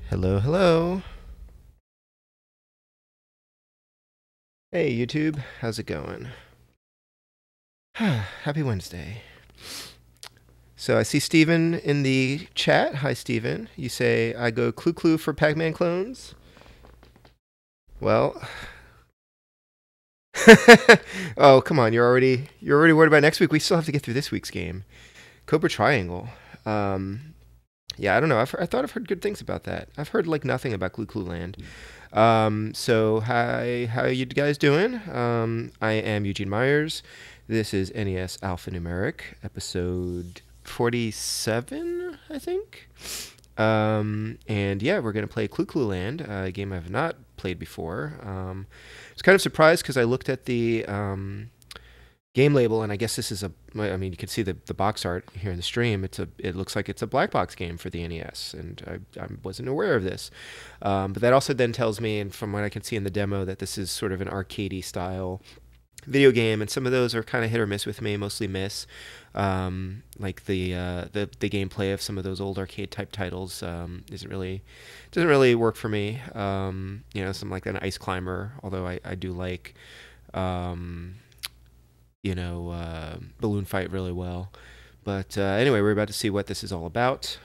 Hello, hello. Hey, YouTube. How's it going? Happy Wednesday. So I see Steven in the chat. Hi, Steven. You say, I go CLU for Pac-Man clones? Well... oh, come on. You're already worried about next week. We still have to get through this week's game. Cobra Triangle. Yeah, I don't know. I thought I've heard good things about that. I've heard like nothing about CLU Land. So hi, how you guys doing? I am Eugene Myers. This is NES Alphanumeric, episode 47, I think. And yeah, we're gonna play CLU Land, a game I've not played before. I was kind of surprised because I looked at the game label, and I guess this is I mean, you can see the box art here in the stream. It looks like it's a black box game for the NES, and I wasn't aware of this. But that also then tells me, and from what I can see in the demo, that this is sort of an arcadey style video game, and some of those are kind of hit or miss with me, mostly miss. Like the gameplay of some of those old arcade type titles doesn't really work for me. You know, something like an Ice Climber, although I do like Balloon Fight really well. But anyway, we're about to see what this is all about.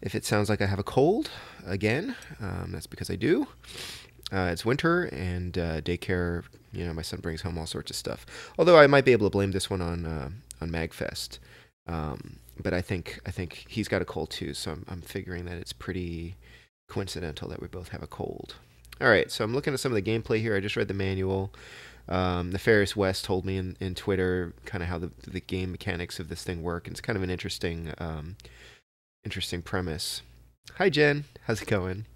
If it sounds like I have a cold, again, that's because I do. It's winter, and daycare, my son brings home all sorts of stuff. Although I might be able to blame this one on MagFest. But I think he's got a cold too, so I'm figuring that it's pretty coincidental that we both have a cold. All right, so I'm looking at some of the gameplay here. I just read the manual. Nefarious West told me in Twitter kind of how the game mechanics of this thing work, and it's kind of an interesting premise. Hi, Jen. How's it going?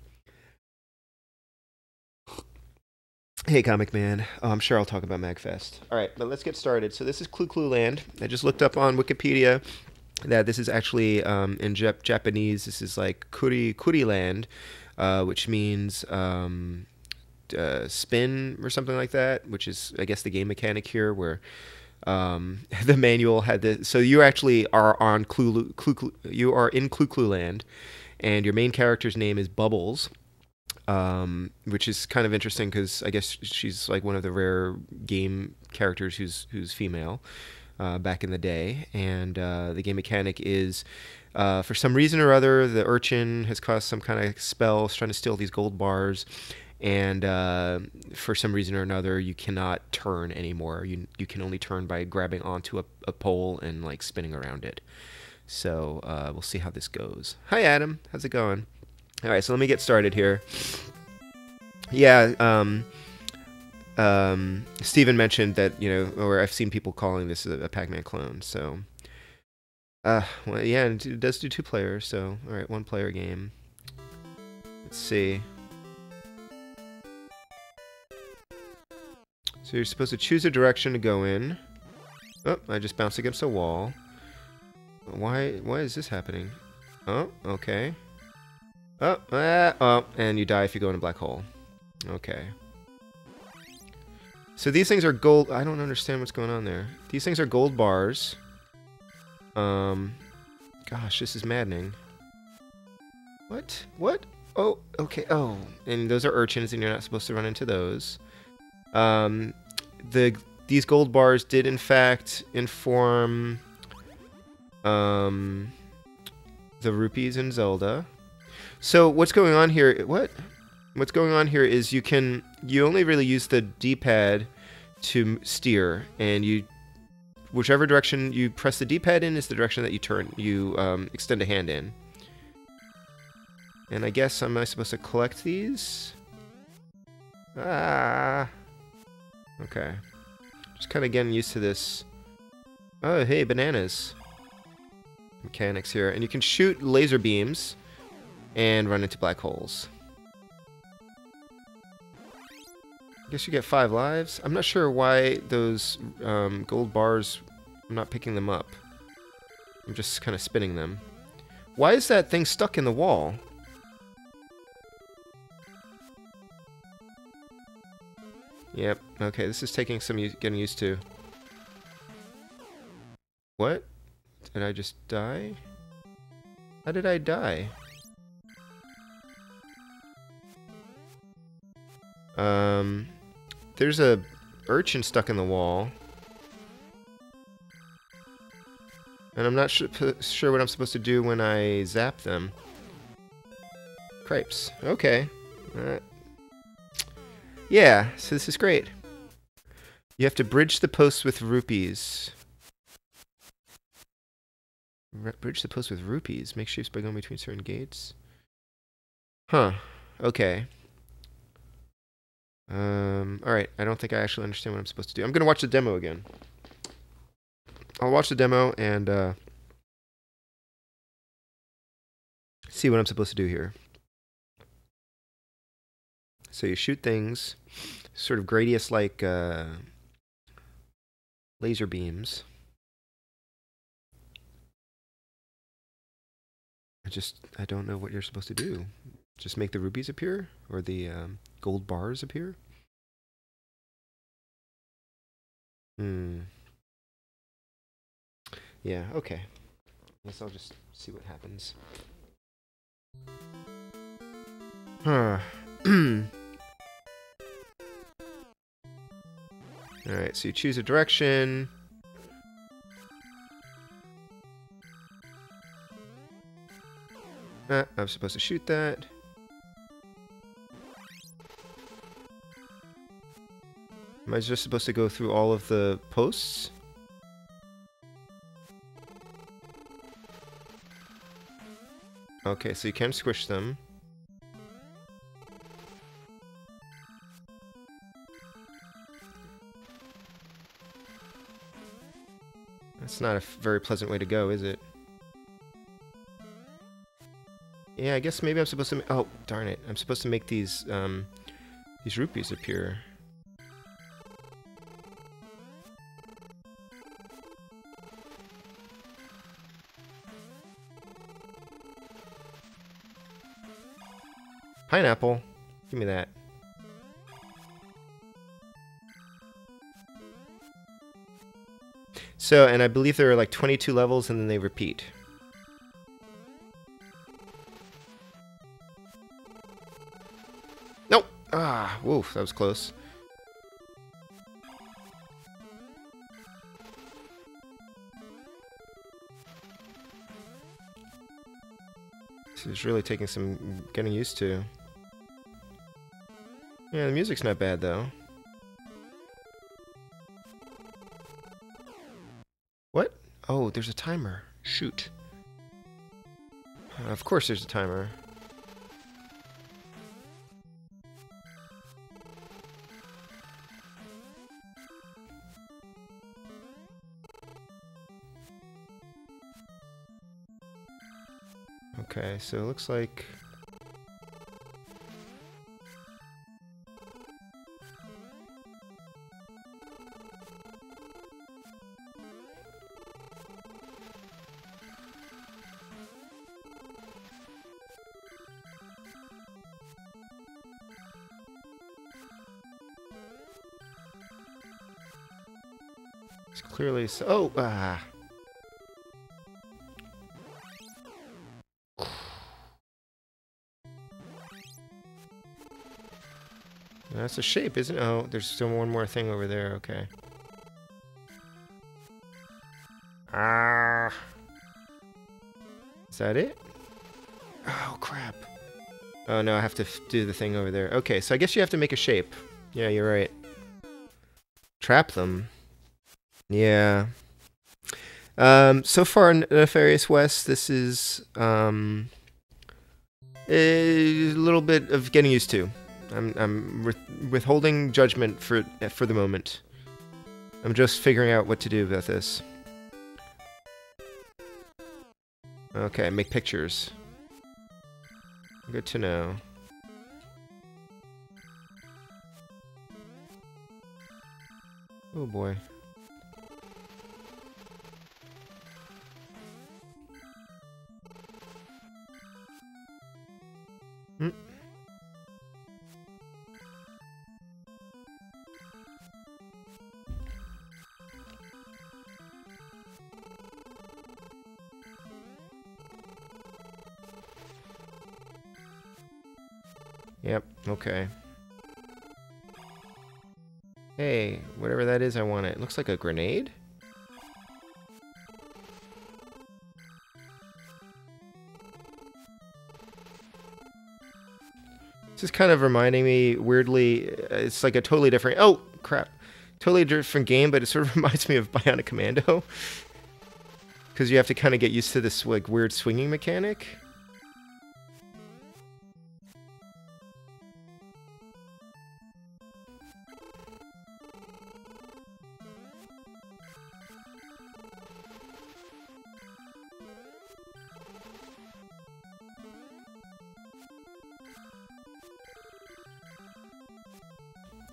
Hey, Comic Man. Oh, I'm sure I'll talk about MagFest. All right, but let's get started. So this is CLU Land. I just looked up on Wikipedia that this is actually in Japanese. This is like Kuri Land, which means spin or something like that, which is, I guess, the game mechanic here, where the manual had the. So you actually are on you are in CLU Land, and your main character's name is Bubbles. Which is kind of interesting because I guess she's like one of the rare game characters who's female back in the day. And the game mechanic is, for some reason or other, the urchin has caused some kind of spell, trying to steal these gold bars. And for some reason or another, you cannot turn anymore. You can only turn by grabbing onto a pole and like spinning around it. So we'll see how this goes. Hi, Adam. How's it going? All right, so let me get started here. Yeah, Steven mentioned that, or I've seen people calling this a Pac-Man clone, so... well, yeah, it does do 2 players, so... Alright, 1 player game. Let's see. So you're supposed to choose a direction to go in. Oh, I just bounced against a wall. Why is this happening? Oh, okay. Oh, and you die if you go in a black hole. Okay. So these things are gold. I don't understand what's going on there. These things are gold bars. Gosh, this is maddening. What? What? Oh, okay. Oh, and those are urchins, and you're not supposed to run into those. These gold bars did in fact inform the rupees in Zelda. So what's going on here? What's going on here is you only really use the D-pad to steer, and whichever direction you press the D-pad in is the direction that you extend a hand in. And I guess am I supposed to collect these? Ah. Okay. Just kind of getting used to this. Oh, hey, bananas. Mechanics here, and you can shoot laser beams and run into black holes. I guess you get 5 lives. I'm not sure why those gold bars, I'm not picking them up. I'm just kind of spinning them. Why is that thing stuck in the wall? Yep, okay, this is taking some getting used to. What? Did I just die? How did I die? There's a urchin stuck in the wall. And I'm not sure what I'm supposed to do when I zap them. Crepes. Okay. Yeah, so this is great. You have to bridge the posts with rupees. Bridge the posts with rupees. Make shapes by going between certain gates. Huh. Okay. Alright. I don't think I actually understand what I'm supposed to do. I'm going to watch the demo again. I'll watch the demo and see what I'm supposed to do here. So you shoot things, sort of Gradius-like laser beams. I don't know what you're supposed to do. Just make the rupees appear? Or the gold bars appear? Yeah, okay. Guess I'll just see what happens. Huh. Alright, so you choose a direction. I'm supposed to shoot that. Am I just supposed to go through all of the posts? Okay, so you can squish them. That's not a very pleasant way to go, is it? Yeah, I guess maybe I'm supposed to... Oh, darn it. I'm supposed to make these rupees appear. Pineapple. Give me that. So, and I believe there are like 22 levels and then they repeat. Nope! Ah, woof, that was close. This is really taking some getting used to. Yeah, the music's not bad though. What? Oh, there's a timer. Shoot. Of course there's a timer. Okay, so it looks like... It's clearly so... Oh! Ah! That's a shape, isn't it? Oh, there's still one more thing over there. Okay. Ah! Is that it? Oh, crap. Oh, no, I have to do the thing over there. Okay, so I guess you have to make a shape. Yeah, you're right. Trap them. Yeah. So far in Nefarious West, this is a little bit of getting used to. I'm withholding judgment for the moment. I'm just figuring out what to do about this. Okay, make pictures. Good to know. Oh boy. Yep, okay. Hey, whatever that is, I want it. It looks like a grenade? This is kind of reminding me, weirdly, it's like a totally different... Oh, crap. Totally different game, but it sort of reminds me of Bionic Commando. Because you have to kind of get used to this like weird swinging mechanic.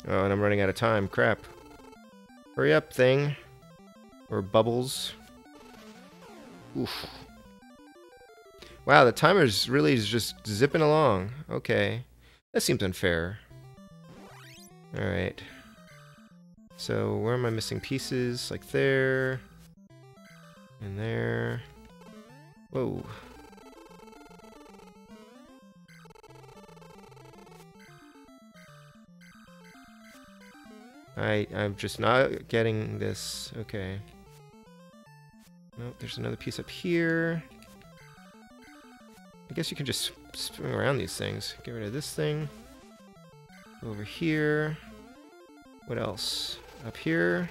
Oh, and I'm running out of time. Crap. Hurry up, thing. Or bubbles. Oof. Wow, the timer's really just zipping along. Okay. That seems unfair. Alright. So, where am I missing pieces? Like there. And there. Whoa. I'm just not getting this. Okay. Nope, there's another piece up here. I guess you can just swing around these things. Get rid of this thing. Go over here. What else? Up here.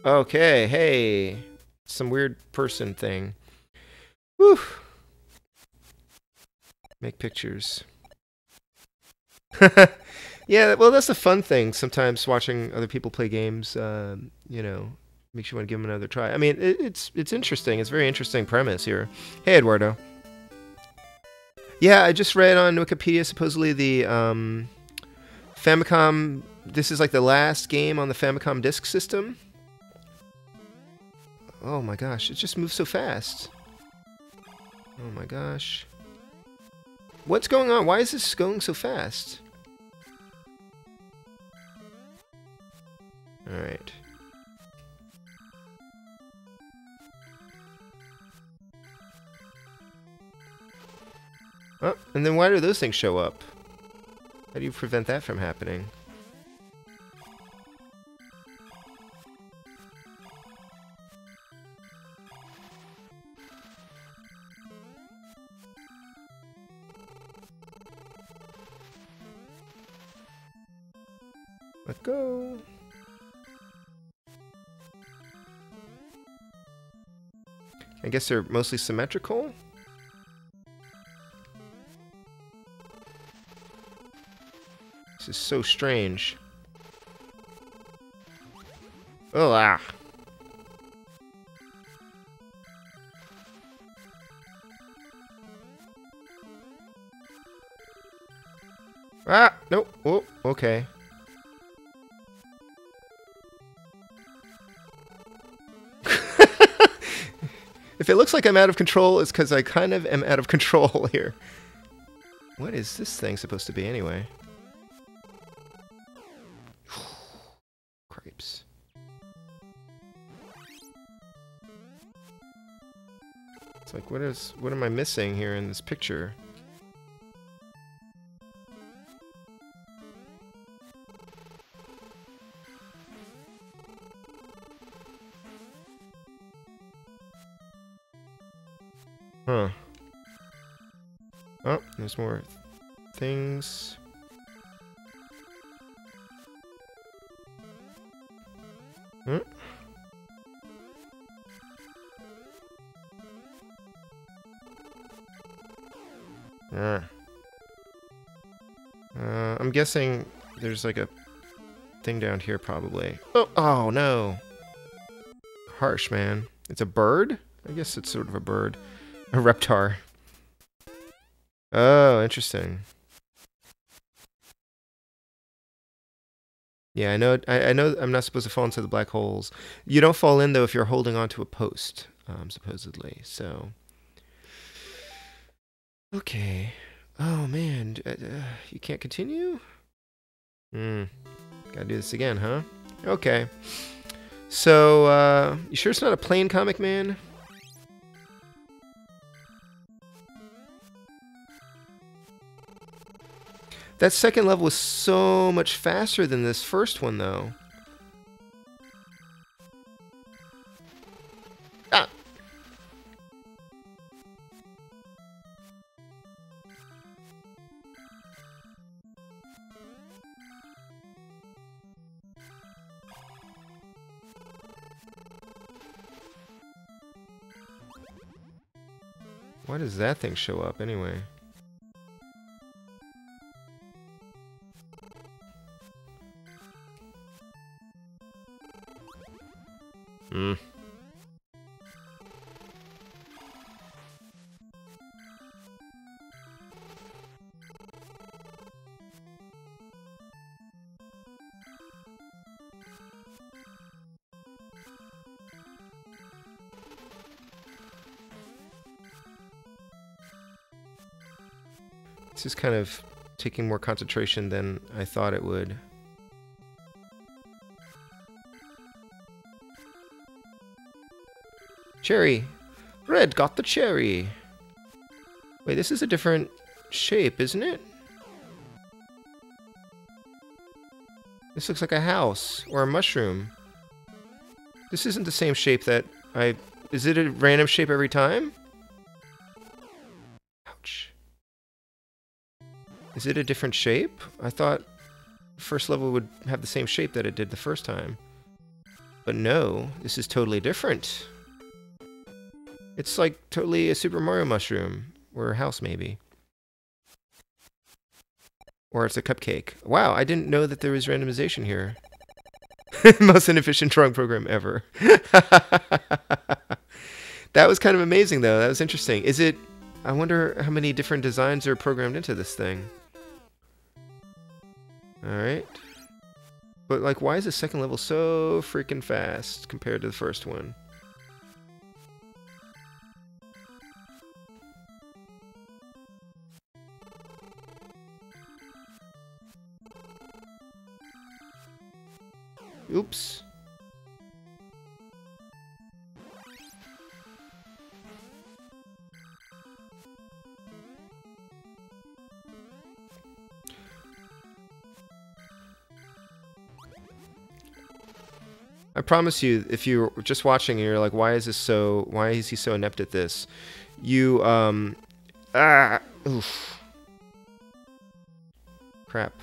Okay, hey. Some weird person thing. Whew. Make pictures. Yeah, well, that's the fun thing. Sometimes watching other people play games, you know, makes you want to give them another try. I mean, it's interesting. It's a very interesting premise here. Hey, Eduardo. Yeah, I just read on Wikipedia, supposedly the Famicom... This is like the last game on the Famicom disk system. Oh my gosh, it just moves so fast. Oh my gosh. What's going on? Why is this going so fast? Alright. Oh, and then why do those things show up? How do you prevent that from happening? Let's go. I guess they're mostly symmetrical. This is so strange. Oh, ah. Ah, nope. Oh, okay. If it looks like I'm out of control, it's because I kind of am out of control here. What is this thing supposed to be anyway? Cripes. It's like, what am I missing here in this picture? Huh. Oh, there's more things. Hmm? I'm guessing there's like a thing down here probably. Oh no. Harsh, man. It's a bird? I guess it's sort of a bird. A reptar. Oh, interesting. Yeah, I know I'm not supposed to fall into the black holes. You don't fall in though if you're holding onto a post, supposedly. So okay. Oh man, you can't continue? Gotta do this again, huh? Okay. So, you sure it's not a plain comic, man? That second level was so much faster than this first one, though. Ah! Why does that thing show up anyway? Hmm. This is kind of taking more concentration than I thought it would. Cherry! Red got the cherry! Wait, this is a different shape, isn't it? This looks like a house or a mushroom. This isn't the same shape that I... Is it a random shape every time? Ouch. Is it a different shape? I thought the first level would have the same shape that it did the first time. But no, this is totally different. It's like totally a Super Mario mushroom. Or a house, maybe. Or it's a cupcake. Wow, I didn't know that there was randomization here. Most inefficient drawing program ever. That was kind of amazing, though. That was interesting. Is it... I wonder how many different designs are programmed into this thing. Alright. But, like, why is the second level so freaking fast compared to the first one? Oops. I promise you, if you're just watching and you're like, why is he so inept at this? You, oof. Crap.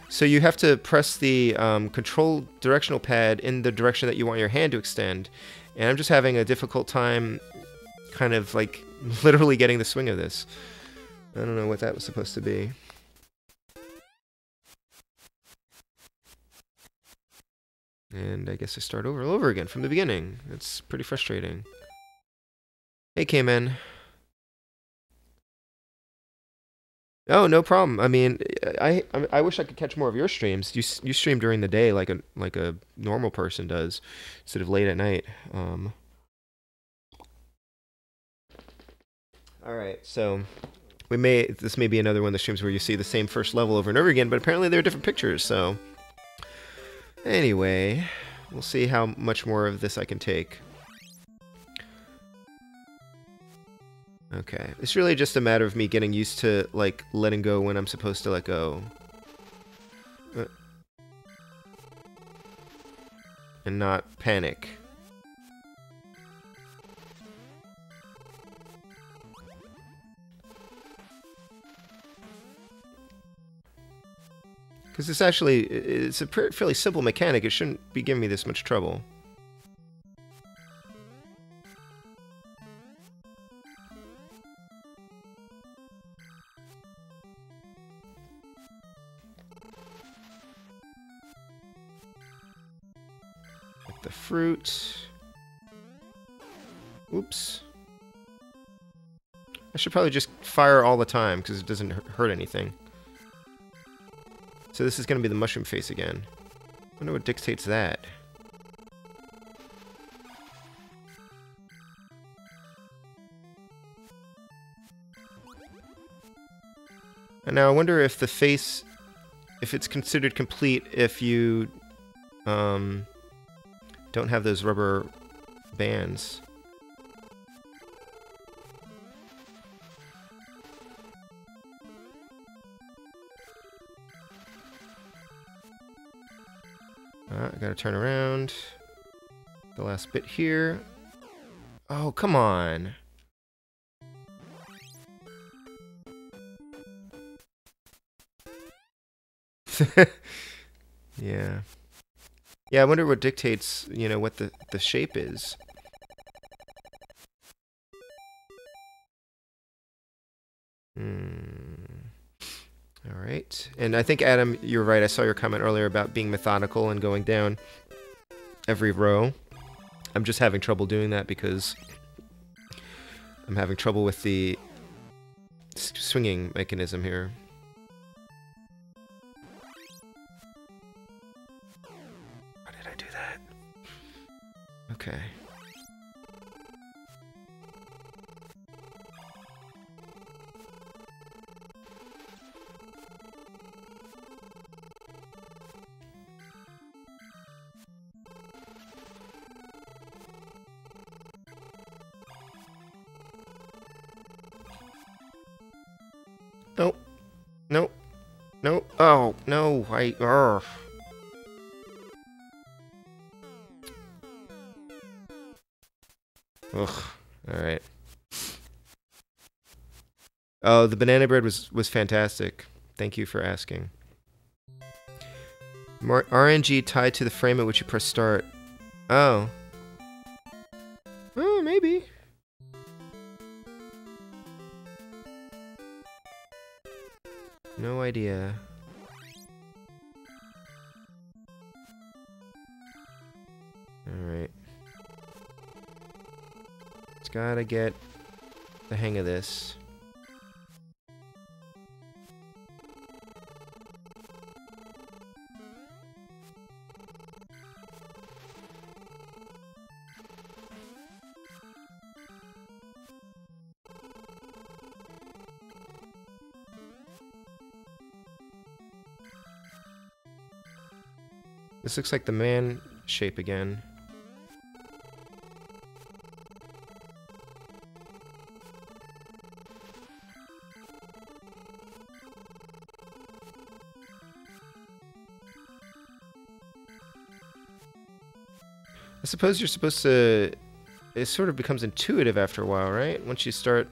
So you have to press the control directional pad in the direction that you want your hand to extend. And I'm just having a difficult time kind of like literally getting the swing of this. I don't know what that was supposed to be. And I guess I start over and over again from the beginning. It's pretty frustrating. Hey, K-Man. Oh, no problem. I mean, I wish I could catch more of your streams. You stream during the day like a normal person does, instead of late at night. All right, so this may be another one of the streams where you see the same first level over and over again, but apparently they're different pictures. So anyway, we'll see how much more of this I can take. Okay, it's really just a matter of me getting used to, like, letting go when I'm supposed to let go. And not panic. Because it's a fairly simple mechanic. It shouldn't be giving me this much trouble. The fruit. Oops. I should probably just fire all the time because it doesn't hurt anything. So this is going to be the mushroom face again. I wonder what dictates that. And now I wonder if the face, if it's considered complete if you don't have those rubber bands. I gotta turn around. The last bit here. Oh, come on. Yeah. Yeah, I wonder what dictates, you know, what the shape is. All right. And I think, Adam, you're right. I saw your comment earlier about being methodical and going down every row. I'm just having trouble doing that because I'm having trouble with the swinging mechanism here. Why did I do that? Okay. Nope. Nope. Nope. Oh, no. Ugh. Alright. Oh, the banana bread was fantastic. Thank you for asking. RNG tied to the frame at which you press start. Oh. Oh, maybe. No idea. Alright. Just gotta get the hang of this. This looks like the man shape again. I suppose you're supposed to... It sort of becomes intuitive after a while, right? Once you start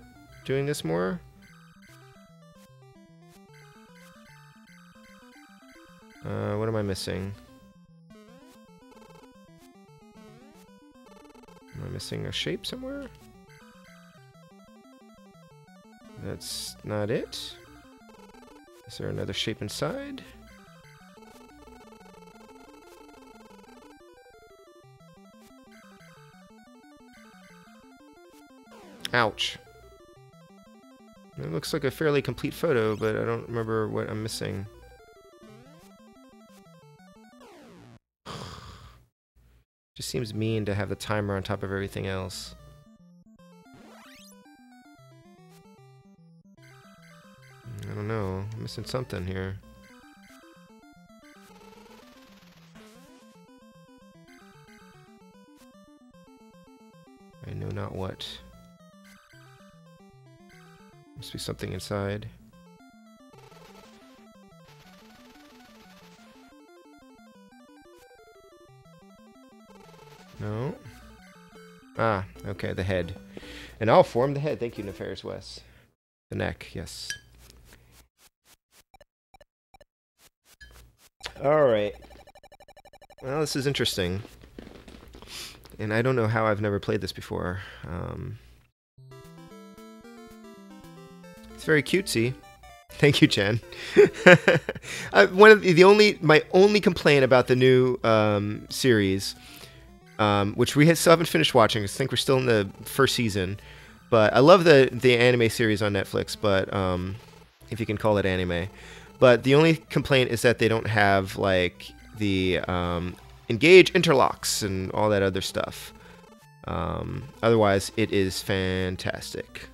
doing this more? What am I missing? Am I missing a shape somewhere? That's not it. Is there another shape inside? Ouch. It looks like a fairly complete photo, but I don't remember what I'm missing. Just seems mean to have the timer on top of everything else. I don't know. I'm missing something here. I know not what. Must be something inside. No. Ah, okay, the head. And I'll form the head. Thank you, Nefarious Wes. The neck, yes. Alright. Well, this is interesting. And I don't know how I've never played this before. It's very cutesy. Thank you, Jen. My only complaint about the new series, which we still haven't finished watching. I think we're still in the first season, but I love the anime series on Netflix. But if you can call it anime, but the only complaint is that they don't have like the engage interlocks and all that other stuff. Otherwise, it is fantastic.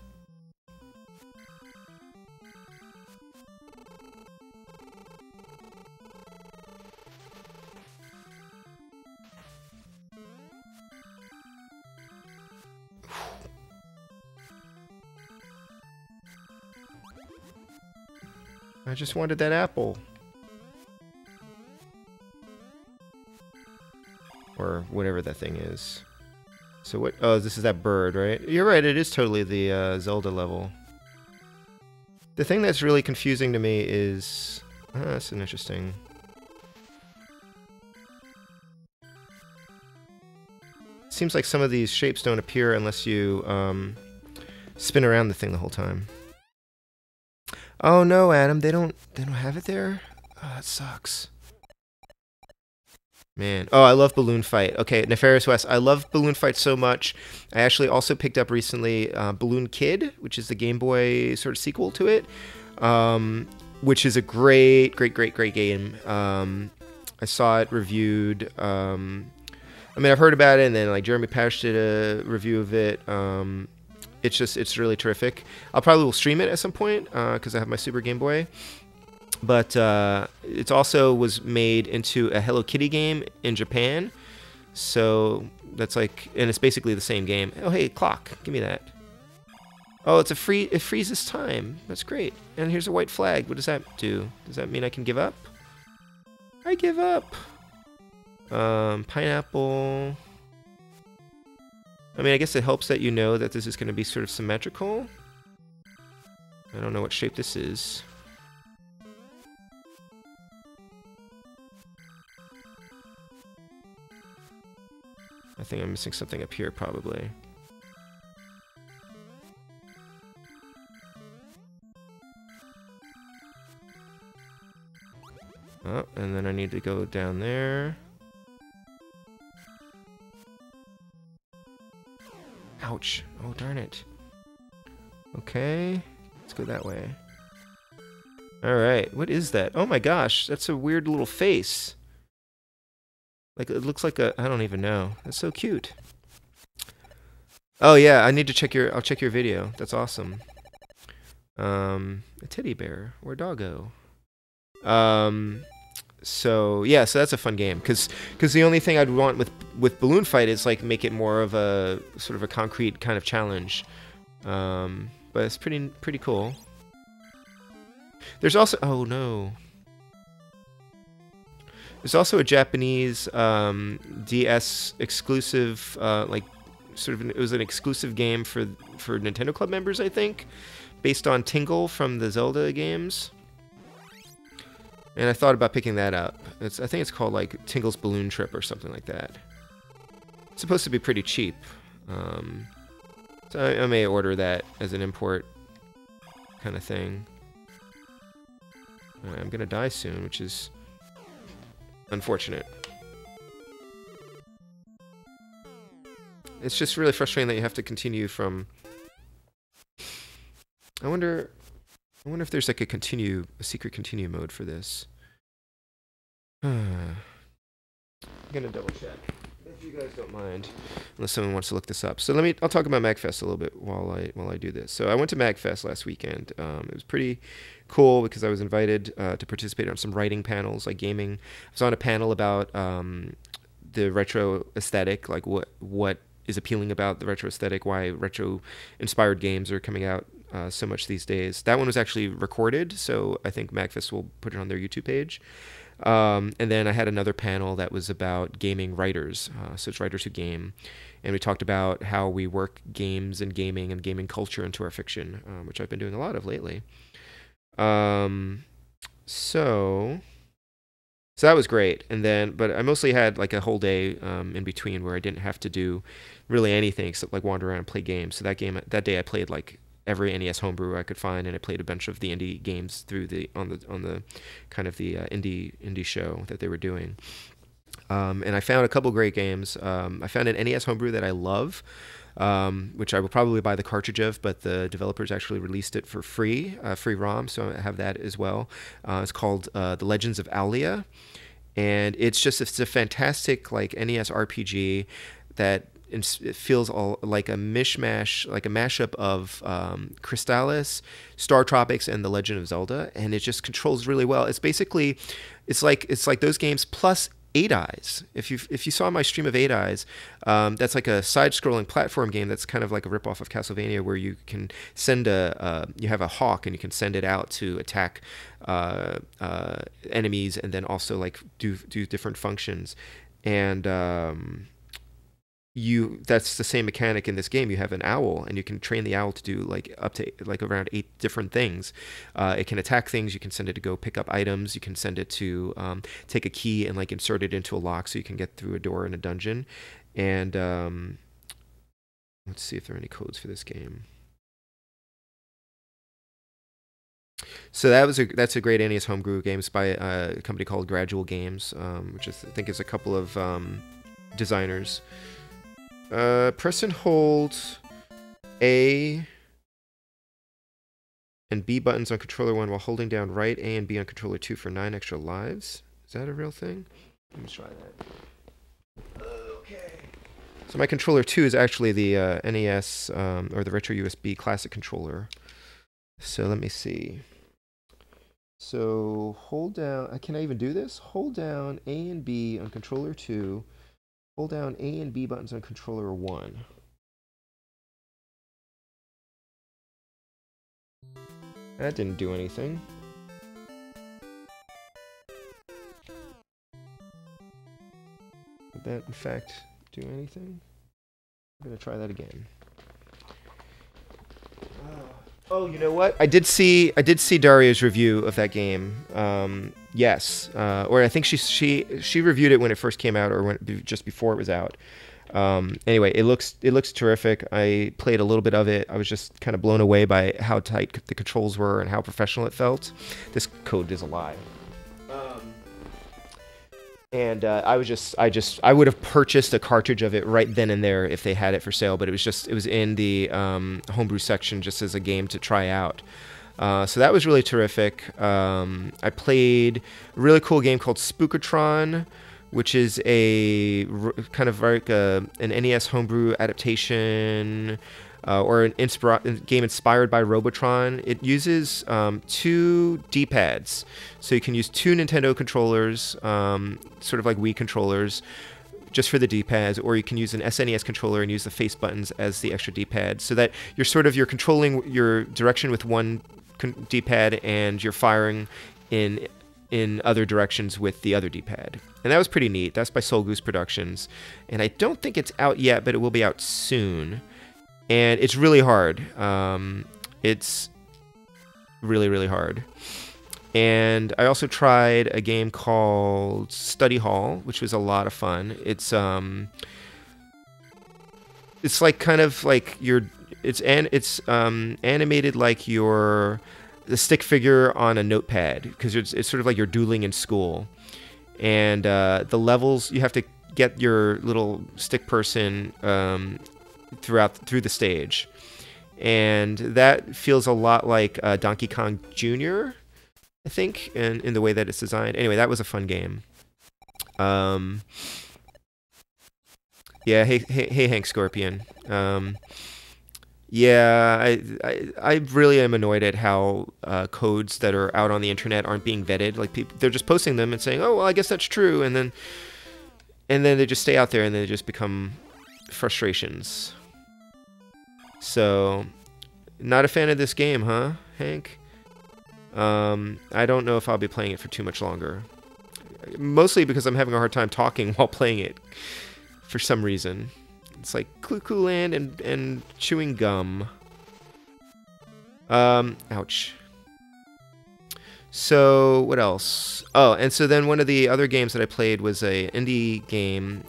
I just wanted that apple. or whatever that thing is. So what? Oh, this is that bird, right? You're right. It is totally the Zelda level. The thing that's really confusing to me is that's an interesting. Seems like some of these shapes don't appear unless you spin around the thing the whole time. Oh no, Adam, they don't have it there? Oh, that sucks. Man. Oh, I love Balloon Fight. Okay, Nefarious West. I love Balloon Fight so much. I actually also picked up recently Balloon Kid, which is the Game Boy sort of sequel to it, which is a great game. I saw it reviewed. I mean, I've heard about it, and then like Jeremy Pash did a review of it. It's really terrific. I'll probably will stream it at some point because I have my Super Game Boy. But it also was made into a Hello Kitty game in Japan. So that's like, and it's basically the same game. Oh, hey, clock, give me that. Oh, it freezes time. That's great. And here's a white flag. What does that do? Does that mean I can give up? I give up. Pineapple. I mean, I guess it helps that you know that this is going to be sort of symmetrical. I don't know what shape this is. I think I'm missing something up here, probably. Oh, and then I need to go down there. Ouch. Oh, darn it. Okay. Let's go that way. Alright. What is that? Oh my gosh. That's a weird little face. Like, it looks like a... I don't even know. That's so cute. Oh, yeah. I need to check your... I'll check your video. That's awesome. A teddy bear. Or a doggo. So yeah, so that's a fun game because the only thing I'd want with Balloon Fight is like make it more of a sort of a concrete kind of challenge, but it's pretty cool. There's also there's also a Japanese DS exclusive like sort of it was an exclusive game for Nintendo Club members, I think, based on Tingle from the Zelda games. And I thought about picking that up. I think it's called like Tingle's Balloon Trip or something like that. It's supposed to be pretty cheap. So I may order that as an import kind of thing. I'm going to die soon, which is unfortunate. It's just really frustrating that you have to continue from... I wonder if there's like a secret continue mode for this. I'm gonna double check if you guys don't mind, unless someone wants to look this up. So I'll talk about MagFest a little bit while I do this. So I went to MagFest last weekend. It was pretty cool because I was invited to participate on some writing panels, like gaming. I was on a panel about the retro aesthetic, like what is appealing about the retro aesthetic, why retro inspired games are coming out so much these days. That one was actually recorded, so I think MagFest will put it on their YouTube page. And then I had another panel that was about gaming writers, so it's writers who game, and we talked about how we work games and gaming culture into our fiction, which I've been doing a lot of lately. So that was great, and then but I mostly had like a whole day in between where I didn't have to do really anything except like wander around and play games. So that day I played like every NES homebrew I could find, and I played a bunch of the indie games through on the kind of the indie show that they were doing. And I found a couple great games. I found an NES homebrew that I love, which I will probably buy the cartridge of, but the developers actually released it for free ROM, so I have that as well. It's called The Legends of Aulia, and it's a fantastic like NES RPG that it feels all like a mishmash, like a mashup of Crystallis, Star Tropics, and The Legend of Zelda, and it just controls really well. It's basically, it's like those games plus Eight Eyes. If you saw my stream of Eight Eyes, that's like a side-scrolling platform game that's kind of like a ripoff of Castlevania, where you can send you have a hawk and you can send it out to attack enemies and then also like do different functions. and that's the same mechanic in this game. You have an owl, and you can train the owl to do like up to like around 8 different things. It can attack things. You can send it to go pick up items. You can send it to take a key and like insert it into a lock so you can get through a door in a dungeon. And let's see if there are any codes for this game. So that's a great NES homebrew game. It's by a company called Gradual Games, which I think is a couple of designers. Press and hold A and B buttons on controller 1 while holding down right A and B on controller 2 for 9 extra lives. Is that a real thing? Let me try that. Okay. So my controller 2 is actually the NES or the Retro USB Classic controller. So let me see. So hold down, can I even do this? Hold down A and B on controller 2. Hold down A and B buttons on controller 1. That didn't do anything. Did that in fact do anything? I'm gonna try that again. Oh, you know what? I did see Daria's review of that game. Yes, or I think she reviewed it when it first came out, or just before it was out. Anyway, it looks terrific. I played a little bit of it. I was just kind of blown away by how tight the controls were and how professional it felt. This code is a lie. And I would have purchased a cartridge of it right then and there if they had it for sale, but it was in the homebrew section just as a game to try out. So that was really terrific. I played a really cool game called Spookatron, which is a kind of like an NES homebrew adaptation or an game inspired by Robotron. It uses 2 D-pads, so you can use 2 Nintendo controllers, sort of like Wii controllers, just for the D-pads, or you can use an SNES controller and use the face buttons as the extra D-pad, so that you're controlling your direction with one D-pad and you're firing in other directions with the other D-pad. And that was pretty neat. That's by Soul Goose Productions, and I don't think it's out yet, but it will be out soon. And it's really hard. It's really, really hard. And I also tried a game called Study Hall, which was a lot of fun. It's like kind of like it's animated like the stick figure on a notepad, because it's sort of like you're dueling in school. And the levels, you have to get your little stick person through the stage, and that feels a lot like Donkey Kong Jr., I think, in the way that it's designed. Anyway, that was a fun game. Yeah, hey Hank Scorpion. Yeah, I really am annoyed at how codes that are out on the internet aren't being vetted. Like, they're just posting them and saying, "Oh, well, I guess that's true," and then they just stay out there, and they just become frustrations. So, not a fan of this game, huh, Hank? I don't know if I'll be playing it for too much longer. Mostly because I'm having a hard time talking while playing it, for some reason. It's like CLU Land and chewing gum. Ouch. So, what else? Oh, and so then one of the other games that I played was a indie game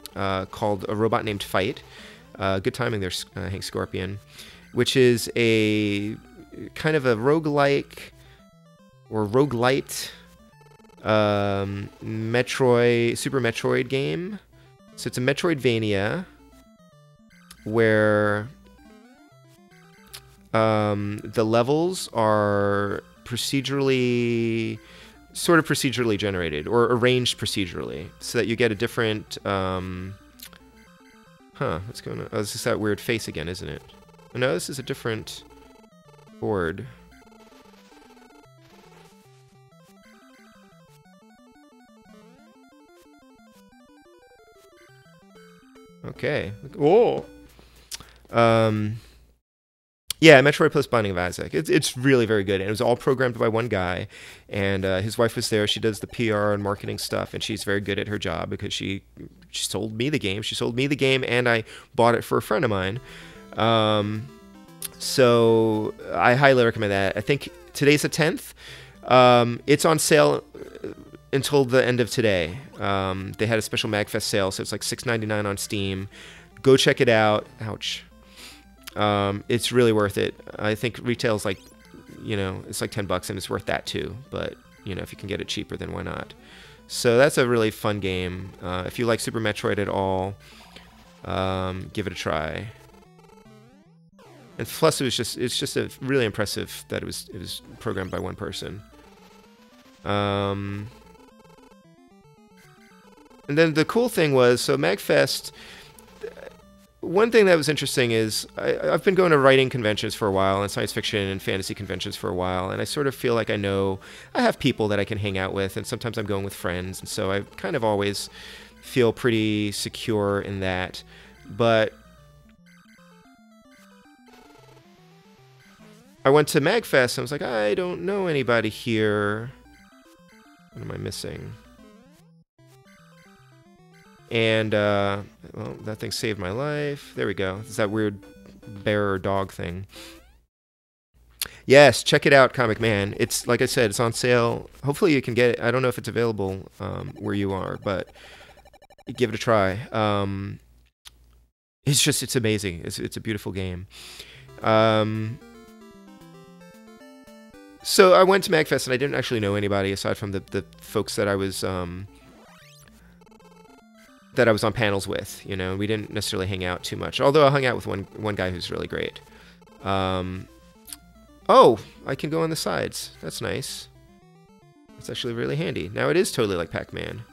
called A Robot Named Fight. Good timing there, Hank Scorpion. Which is a kind of a roguelike or roguelite Super Metroid game. So it's a Metroidvania where the levels are sort of procedurally generated, or arranged procedurally, so that you get a different what's going on? Oh, this is that weird face again, isn't it? Oh, no, this is a different board. Okay. Oh. Yeah, Metroid plus Binding of Isaac. It's really very good, and it was all programmed by one guy, and his wife was there. She does the PR and marketing stuff, and she's very good at her job because she sold me the game. She sold me the game, and I bought it for a friend of mine. So I highly recommend that. I think today's the 10th. It's on sale until the end of today. They had a special MagFest sale, so it's like $6.99 on Steam. Go check it out. Ouch. It's really worth it. I think retail's like, it's like $10 and it's worth that too. But, if you can get it cheaper, then why not? So that's a really fun game. If you like Super Metroid at all, give it a try. And plus, it's just a really impressive that it was programmed by one person. And then the cool thing was, so MagFest. One thing that was interesting is I've been going to writing conventions for a while and science fiction and fantasy conventions for a while, and I sort of feel like I have people that I can hang out with, and sometimes I'm going with friends, and so I kind of always feel pretty secure in that. But I went to MagFest and I was like, I don't know anybody here. What am I missing? And, well, that thing saved my life. There we go. It's that weird bear or dog thing. Yes, check it out, Comic Man. It's, like I said, it's on sale. Hopefully you can get it. I don't know if it's available where you are, but give it a try. It's amazing. It's a beautiful game. So I went to MagFest and I didn't actually know anybody aside from the folks that I was on panels with. We didn't necessarily hang out too much. Although I hung out with one guy who's really great. Oh, I can go on the sides. That's nice. That's actually really handy. Now it is totally like Pac-Man.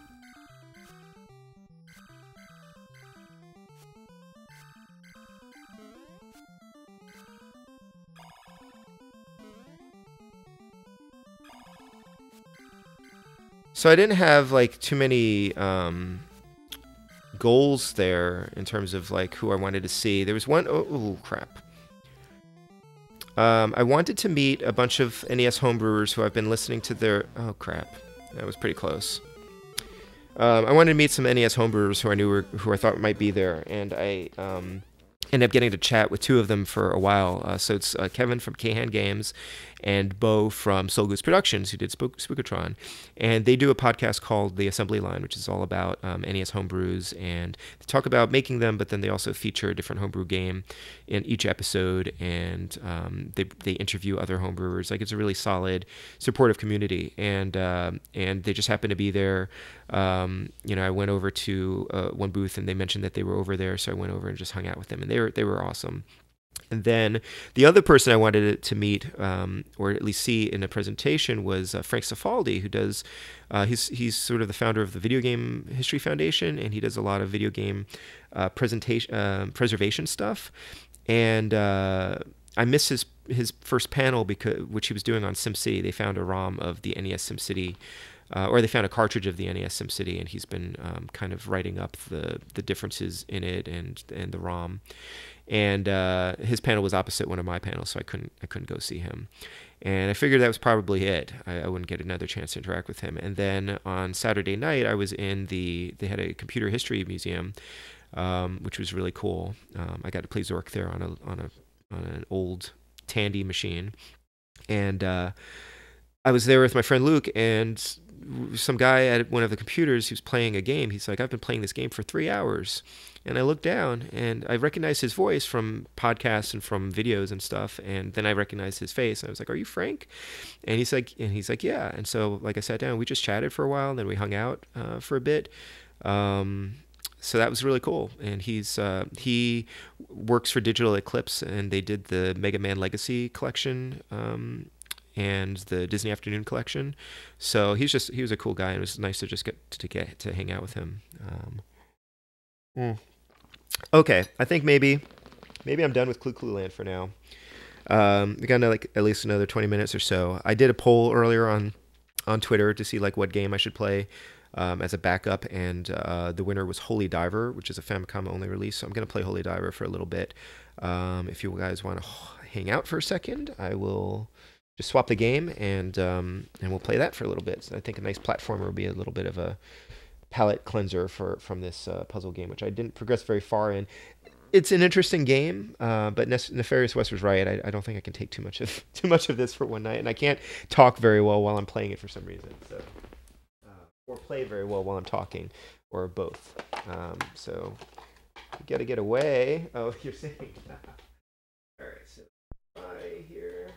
So I didn't have like too many goals there in terms of like who I wanted to see. There was one, oh crap. I wanted to meet a bunch of NES homebrewers who I've been listening to their, oh crap, that was pretty close. I wanted to meet some NES homebrewers who I knew who I thought might be there, and I ended up getting to chat with two of them for a while. So it's Kevin from Kahan Games and Bo from Soul Goose Productions, who did Spookatron. And they do a podcast called The Assembly Line, which is all about NES homebrews. And they talk about making them, but then they also feature a different homebrew game in each episode. And they interview other homebrewers. Like, it's a really solid, supportive community. And they just happen to be there. I went over to one booth and they mentioned that they were over there. So I went over and just hung out with them. And they were awesome. And then the other person I wanted to meet, or at least see in a presentation, was Frank Cifaldi, who does, he's sort of the founder of the Video Game History Foundation, and he does a lot of video game preservation stuff. And I missed his first panel, which he was doing on SimCity. They found a ROM of the NES SimCity, or they found a cartridge of the NES SimCity, and he's been kind of writing up the differences in it and the ROM. And his panel was opposite one of my panels, so I couldn't go see him. And I figured that was probably it. I wouldn't get another chance to interact with him. And then on Saturday night, I was in they had a computer history museum, which was really cool. I got to play Zork there on an old Tandy machine, and I was there with my friend Luke, and some guy at one of the computers who's playing a game. He's like, I've been playing this game for 3 hours. And I looked down and I recognized his voice from podcasts and from videos and stuff. And then I recognized his face. And I was like, are you Frank? And he's like, yeah. And so like I sat down, we just chatted for a while, and then we hung out for a bit. So that was really cool. And he works for Digital Eclipse, and they did the Mega Man Legacy collection, and the Disney Afternoon collection. So he was a cool guy, and it was nice to just get to hang out with him. Okay, I think maybe I'm done with CLU Land for now. We got like at least another 20 minutes or so. I did a poll earlier on Twitter to see like what game I should play as a backup, and the winner was Holy Diver, which is a Famicom only release. So I'm gonna play Holy Diver for a little bit. If you guys want to hang out for a second, I will just swap the game and we'll play that for a little bit. So I think a nice platformer will be a little bit of a palate cleanser from this puzzle game, which I didn't progress very far in. It's an interesting game, but Nefarious West was right. I don't think I can take too much of this for one night, and I can't talk very well while I'm playing it for some reason. So, or play very well while I'm talking, or both. So, you gotta get away. Oh, you're saying. All right, so bye here.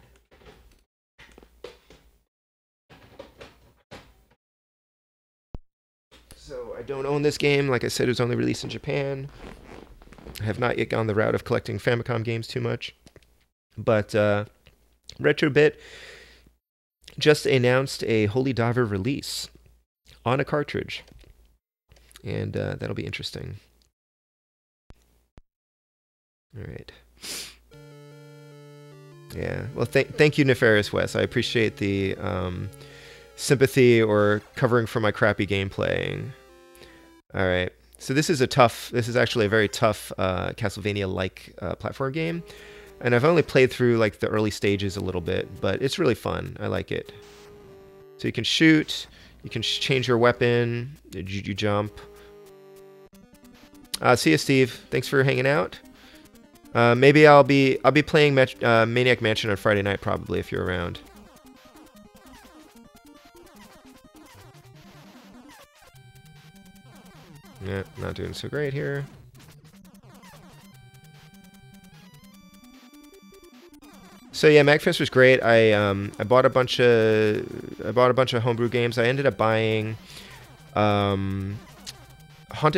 So I don't own this game. Like I said, it was only released in Japan. I have not yet gone the route of collecting Famicom games too much. But Retrobit just announced a Holy Diver release on a cartridge. And that'll be interesting. All right. Yeah. Well, thank you, Nefarious West. I appreciate the sympathy or covering for my crappy gameplay. All right. So this is actually a very tough Castlevania-like platform game. And I've only played through like the early stages a little bit, but it's really fun. I like it. So you can shoot, you can change your weapon, you jump. See you, Steve. Thanks for hanging out. Maybe I'll be playing Maniac Mansion on Friday night probably if you're around. Yeah, not doing so great here. So yeah, MagFest was great. I bought a bunch of homebrew games. I ended up buying Haunted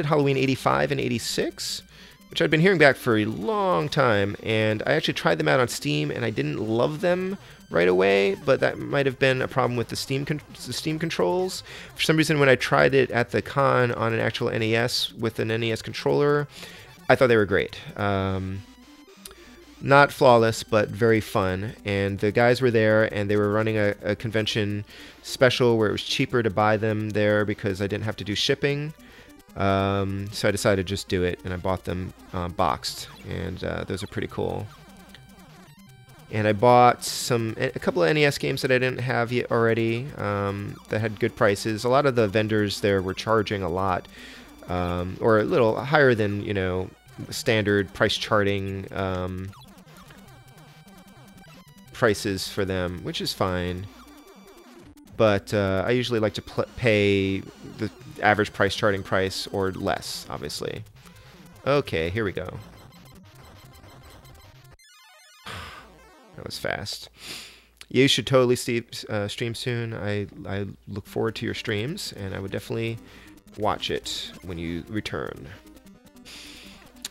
Halloween 85 and 86, which I'd been hearing back for a long time, and I actually tried them out on Steam, and I didn't love them right away, but that might have been a problem with the Steam controls. For some reason, when I tried it at the con on an actual NES with an NES controller, I thought they were great. Not flawless, but very fun. And the guys were there, and they were running a convention special where it was cheaper to buy them there because I didn't have to do shipping. So I decided to just do it, and I bought them boxed, and those are pretty cool. And I bought a couple of NES games that I didn't have yet already that had good prices. A lot of the vendors there were charging a lot, or a little higher than, you know, standard price charting prices for them, which is fine. But I usually like to pay the average price charting price or less, obviously. Okay, here we go. That was fast. You should totally stream soon. I look forward to your streams, and I would definitely watch it when you return.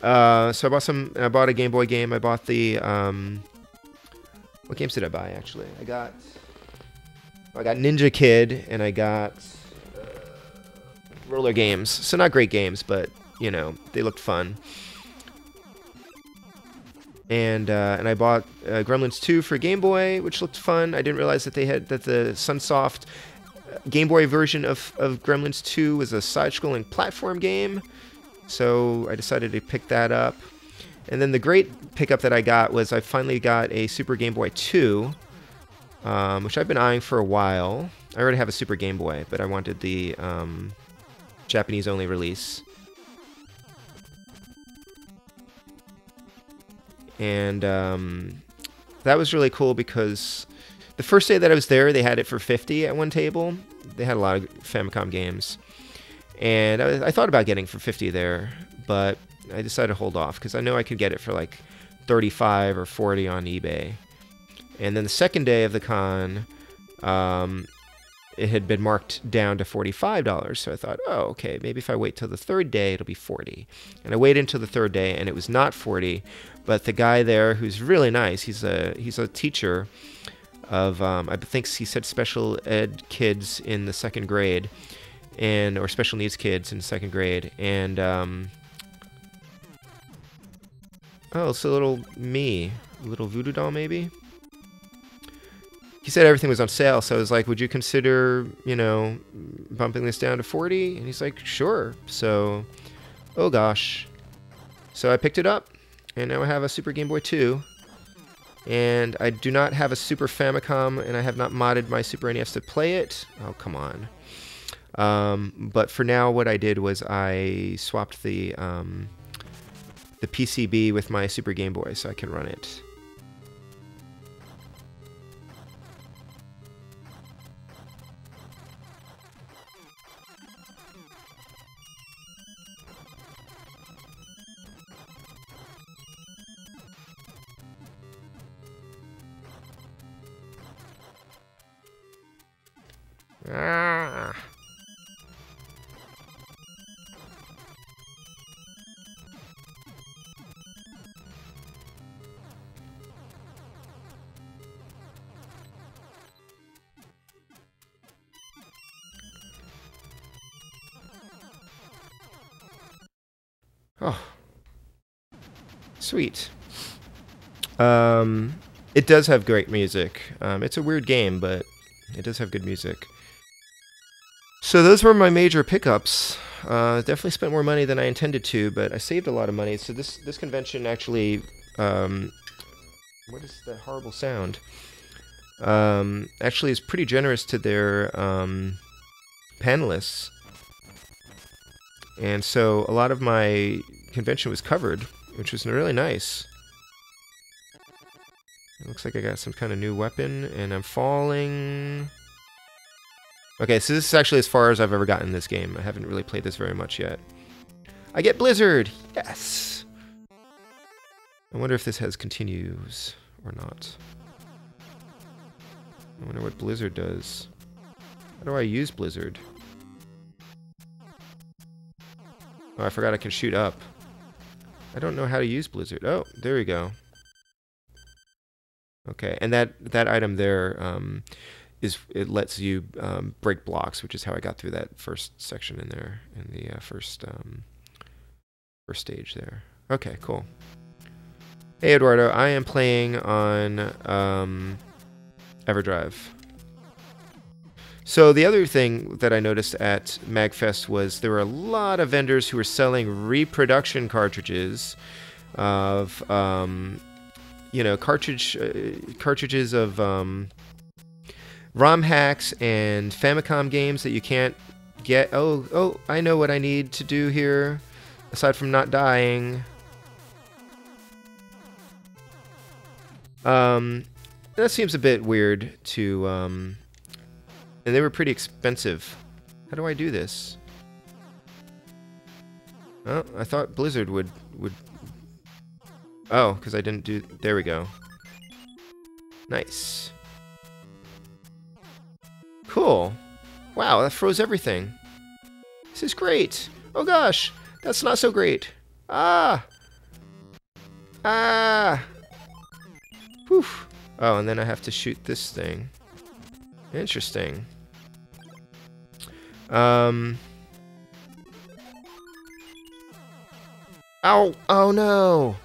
So I bought a Game Boy game. I bought the what games did I buy actually? I got Ninja Kid, and I got roller games. So not great games, but you know, they looked fun. And I bought Gremlins 2 for Game Boy, which looked fun. I didn't realize that the Sunsoft Game Boy version of Gremlins 2 was a side-scrolling platform game. So I decided to pick that up. And then the great pickup that I got was I finally got a Super Game Boy 2, which I've been eyeing for a while. I already have a Super Game Boy, but I wanted the Japanese-only release. And that was really cool because the first day that I was there, they had it for $50 at one table. They had a lot of Famicom games. And I thought about getting it for $50 there, but I decided to hold off because I know I could get it for like $35 or $40 on eBay. And then the second day of the con, it had been marked down to $45. So I thought, oh, okay, maybe if I wait till the third day, it'll be $40. And I waited until the third day, and it was not $40. But the guy there, who's really nice, he's a teacher of I think he said special ed kids in the second grade, or special needs kids in the second grade, and oh, it's a little voodoo doll maybe. He said everything was on sale, so I was like, would you consider, you know, bumping this down to $40? And he's like, sure. So, oh gosh. So I picked it up, and now I have a Super Game Boy 2. And I do not have a Super Famicom, and I have not modded my Super NES to play it. Oh, come on. But for now, what I did was I swapped the PCB with my Super Game Boy so I can run it. Ah. Oh, sweet. It does have great music. It's a weird game, but it does have good music. So those were my major pickups. Definitely spent more money than I intended to, but I saved a lot of money. So this convention actually, what is that horrible sound? Actually is pretty generous to their panelists. And so a lot of my convention was covered, which was really nice. It looks like I got some kind of new weapon, and I'm falling. Okay, so this is actually as far as I've ever gotten in this game. I haven't really played this very much yet. I get Blizzard! Yes! I wonder if this has continues or not. I wonder what Blizzard does. How do I use Blizzard? Oh, I forgot I can shoot up. I don't know how to use Blizzard. Oh, there we go. Okay, and that item there it lets you break blocks, which is how I got through that first section in there, in the first stage there. Okay, cool. Hey Eduardo, I am playing on EverDrive. So the other thing that I noticed at MagFest was there were a lot of vendors who were selling reproduction cartridges of, you know, cartridges of ROM hacks and Famicom games that you can't get. Oh, I know what I need to do here, aside from not dying. That seems a bit weird to, and they were pretty expensive. How do I do this? Oh, I thought Blizzard would... Oh, because I didn't do... There we go. Nice. Cool. Wow, that froze everything. This is great. Oh gosh, that's not so great. Ah! Ah! Whew. Oh, and then I have to shoot this thing. Interesting. Ow! Oh no!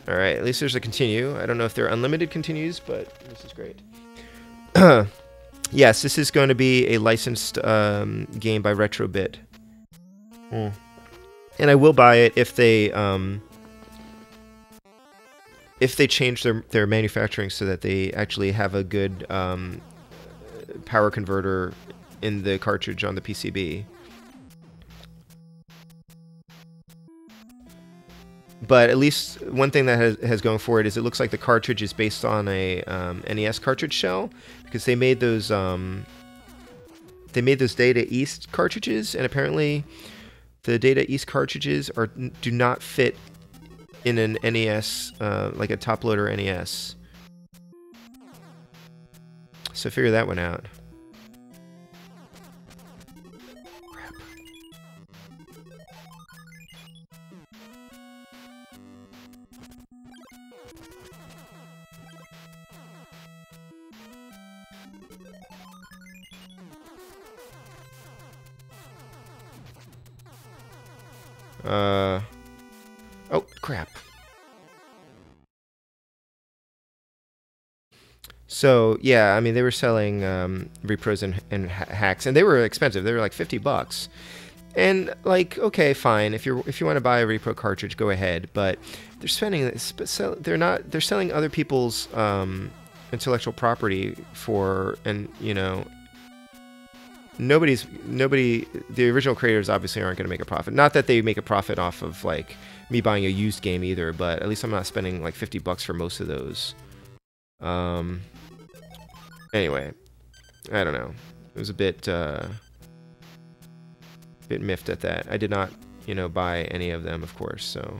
Alright, at least there's a continue. I don't know if they're unlimited continues, but this is great. Yes, this is going to be a licensed game by Retrobit. And I will buy it if they change their manufacturing so that they actually have a good power converter in the cartridge on the PCB. But at least one thing that has going for it is it looks like the cartridge is based on a NES cartridge shell, because they made those Data East cartridges, and apparently the Data East cartridges do not fit in an NES, like a top loader NES. So figure that one out. Oh, crap. So, yeah, I mean, they were selling repros and hacks, and they were expensive. They were like $50. And like, okay, fine. If you want to buy a repro cartridge, go ahead. But they're spending this. They're not. They're selling other people's intellectual property for, and you know, nobody. The original creators obviously aren't going to make a profit. Not that they make a profit off of like me buying a used game either. But at least I'm not spending like $50 for most of those. Anyway, I don't know. It was a bit miffed at that. I did not, you know, buy any of them, of course. So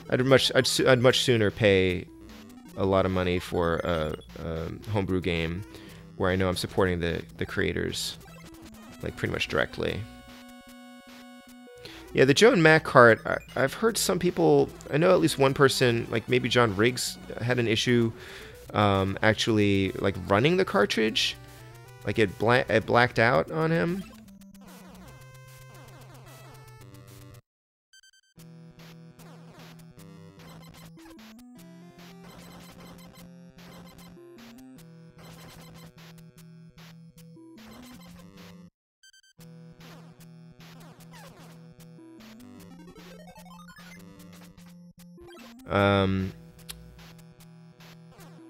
I'd much sooner pay a lot of money for a homebrew game where I know I'm supporting the creators, like pretty much directly. Yeah, the Joe and Mac cart. I've heard some people. I know at least one person, like maybe John Riggs, had an issue actually like running the cartridge. Like it blacked out on him.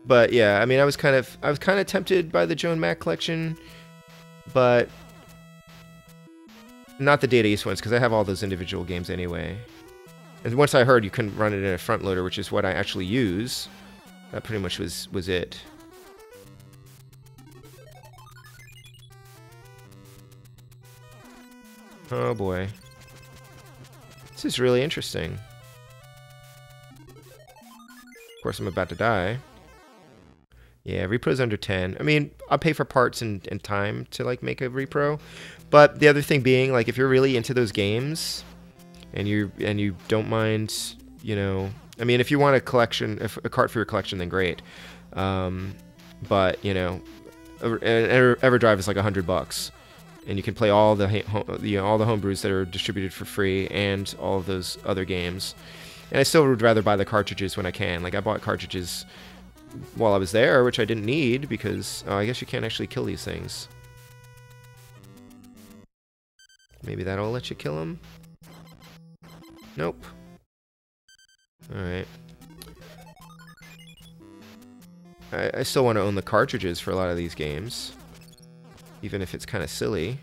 But yeah, I mean, I was kind of tempted by the Joan Mac collection, but not the Data East ones because I have all those individual games anyway. And once I heard you couldn't run it in a front loader, which is what I actually use, that pretty much was it. Oh boy, this is really interesting. Of course, I'm about to die. Yeah, repro's under 10. I mean, I'll pay for parts and time to like make a repro. But the other thing being, like, if you're really into those games and you don't mind, you know, I mean, if you want a collection, if a cart for your collection, then great. But you know, EverDrive is like $100, and you can play all the all the homebrews that are distributed for free and all of those other games. And I still would rather buy the cartridges when I can. Like, I bought cartridges while I was there, which I didn't need because I guess you can't actually kill these things. Maybe that'll let you kill them? Nope. Alright. I still want to own the cartridges for a lot of these games, even if it's kind of silly.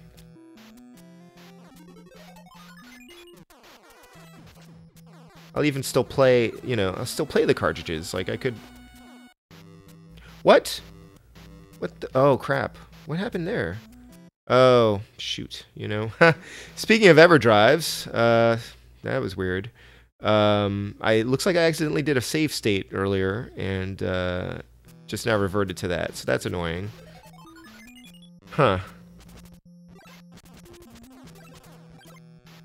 I'll even still play, you know, I'll still play the cartridges. Like, I could... What? What the... Oh, crap. What happened there? Oh, shoot, you know. Speaking of EverDrives, that was weird. It looks like I accidentally did a save state earlier, and just now reverted to that, so that's annoying. Huh.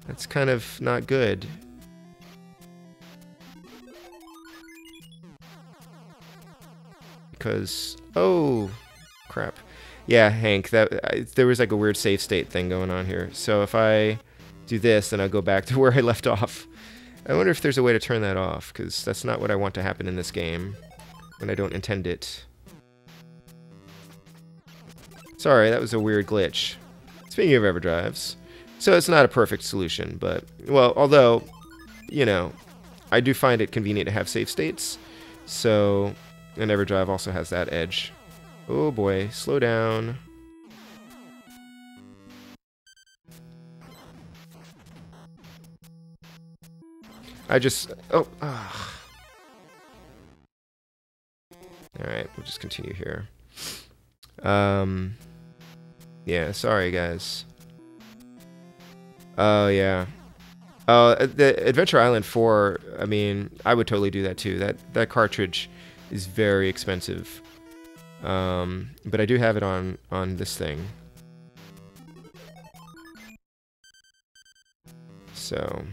That's kind of not good. Because, oh, crap. Yeah, Hank, there was like a weird save state thing going on here. So if I do this, then I'll go back to where I left off. I wonder if there's a way to turn that off, because that's not what I want to happen in this game, and I don't intend it. Sorry, that was a weird glitch. Speaking of EverDrives, so it's not a perfect solution, but, well, although, you know, I do find it convenient to have save states, so... And EverDrive also has that edge. Oh boy, slow down. I just... Oh, ah. Alright, we'll just continue here. Yeah, sorry guys. Oh, yeah. The Adventure Island 4, I mean, I would totally do that too. That cartridge is very expensive. But I do have it on this thing. So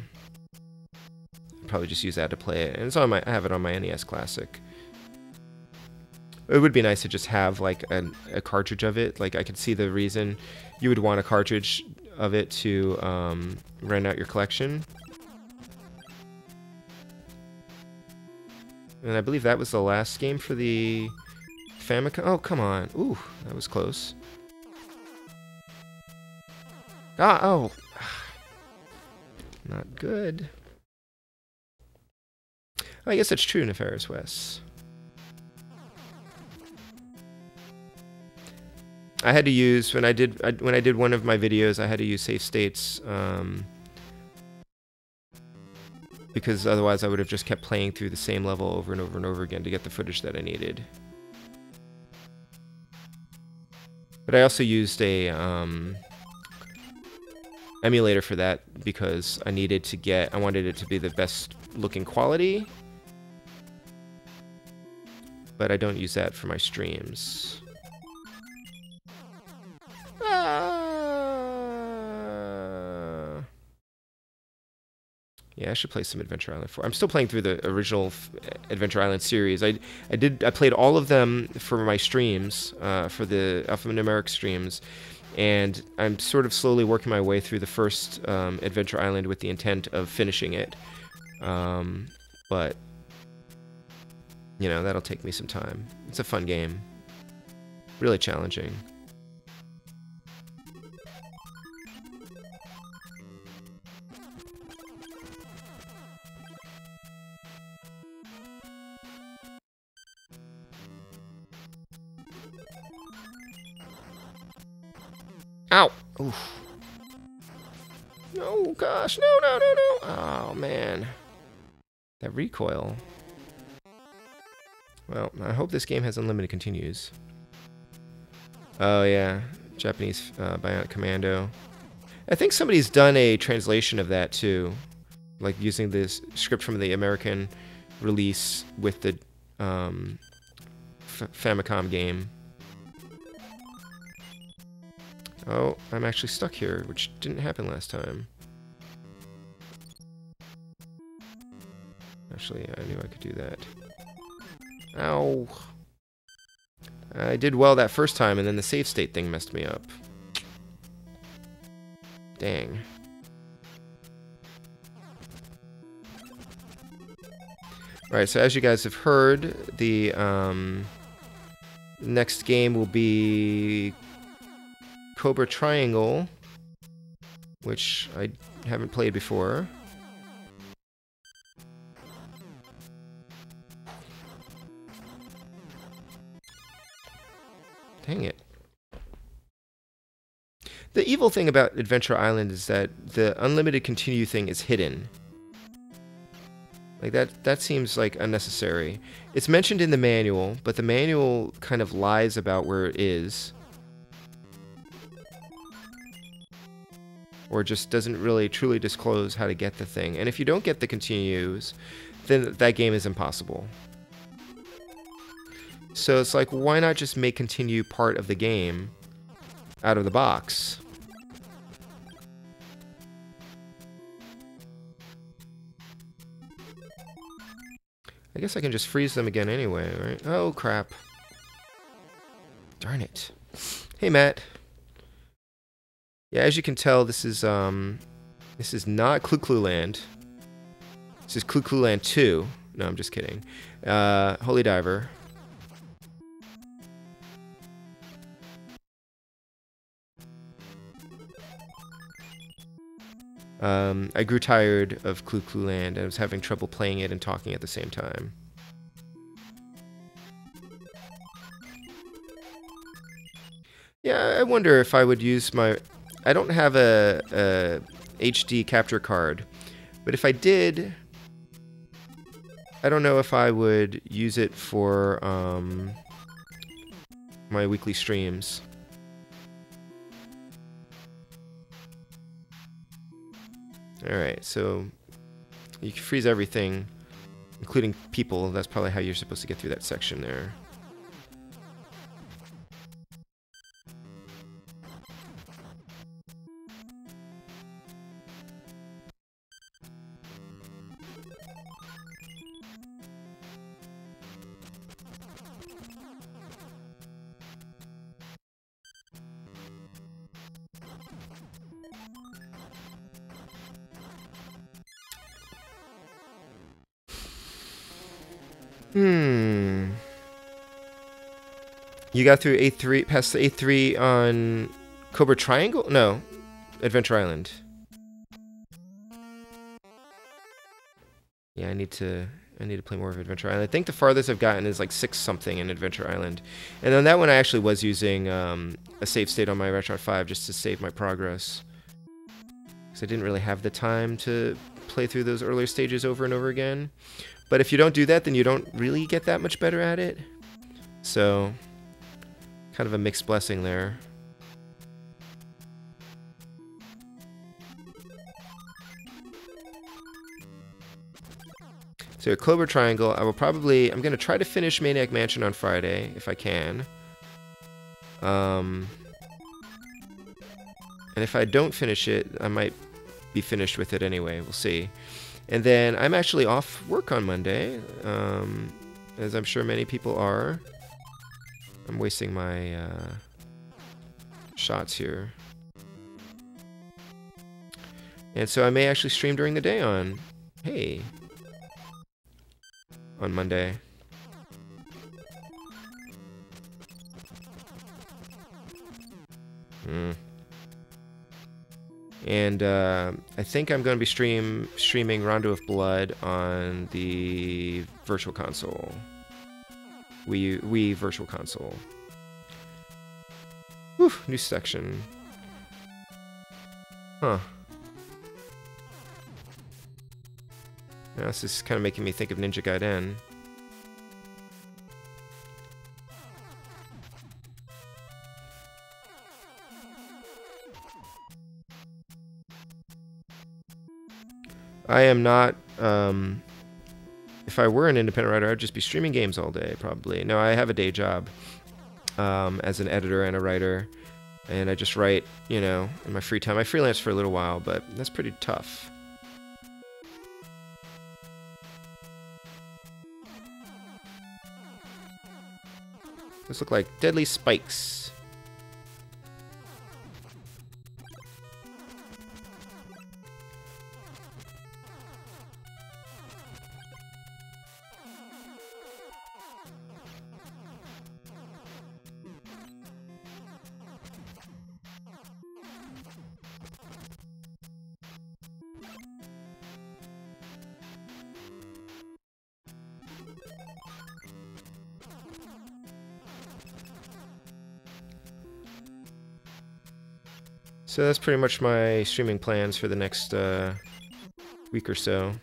I'll probably just use that to play it. And it's on I have it on my NES Classic. It would be nice to just have like a cartridge of it. Like, I could see the reason you would want a cartridge of it to round out your collection. And I believe that was the last game for the Famicom. Oh, come on. Ooh, that was close. Ah, oh. Not good. Oh, I guess that's true, Nefarious West. I had to use, when I did one of my videos, I had to use save states, because otherwise I would have just kept playing through the same level over and over and over again to get the footage that I needed. But I also used a emulator for that because I wanted it to be the best looking quality. But I don't use that for my streams. Yeah, I should play some Adventure Island 4. I'm still playing through the original Adventure Island series. I played all of them for my streams, for the Alphanumeric streams, and I'm sort of slowly working my way through the first Adventure Island with the intent of finishing it. But you know, that'll take me some time. It's a fun game. Really challenging. Ow! Oof. No, gosh, no, no, no, no! Oh, man. That recoil. Well, I hope this game has unlimited continues. Oh, yeah. Japanese Bionic Commando. I think somebody's done a translation of that, too. Like, using this script from the American release with the Famicom game. Oh, I'm actually stuck here, which didn't happen last time. Actually, I knew I could do that. Ow. I did well that first time, and then the save state thing messed me up. Dang. Alright, so as you guys have heard, the next game will be Cobra Triangle, which I haven't played before. Dang it. The evil thing about Adventure Island is that the unlimited continue thing is hidden. Like that seems like unnecessary. It's mentioned in the manual, but the manual kind of lies about where it is. Or just doesn't really truly disclose how to get the thing. And if you don't get the continues, then that game is impossible. So it's like, why not just make continue part of the game out of the box? I guess I can just freeze them again anyway, right? Oh, crap. Darn it. Hey, Matt. Yeah, as you can tell, this is not CLU Land. This is CLU Land 2. No, I'm just kidding. Holy Diver. I grew tired of CLU Land. I was having trouble playing it and talking at the same time. Yeah, I wonder if I would use my... I don't have a HD capture card, but if I did, I don't know if I would use it for my weekly streams. Alright, so you can freeze everything, including people. That's probably how you're supposed to get through that section there. You got through A3, past the A3 on Cobra Triangle? No. Adventure Island. Yeah, I need to play more of Adventure Island. I think the farthest I've gotten is like 6 something in Adventure Island. And then that one I actually was using a save state on my Retron 5 just to save my progress. Because I didn't really have the time to play through those earlier stages over and over again. But if you don't do that, then you don't really get that much better at it. So, kind of a mixed blessing there. So Clover Triangle, I'm going to try to finish Maniac Mansion on Friday, if I can. And if I don't finish it, I might be finished with it anyway, we'll see. And then I'm actually off work on Monday, as I'm sure many people are. I'm wasting my shots here. And so I may actually stream during the day on Monday. And I think I'm going to be streaming Rondo of Blood on the Virtual Console. Wii Virtual Console. Whew, new section. Huh. Now this is kind of making me think of Ninja Gaiden. I am not, if I were an independent writer, I'd just be streaming games all day, probably. No, I have a day job as an editor and a writer, and I just write, you know, in my free time. I freelance for a little while, but that's pretty tough. Those look like deadly spikes. So that's pretty much my streaming plans for the next week or so.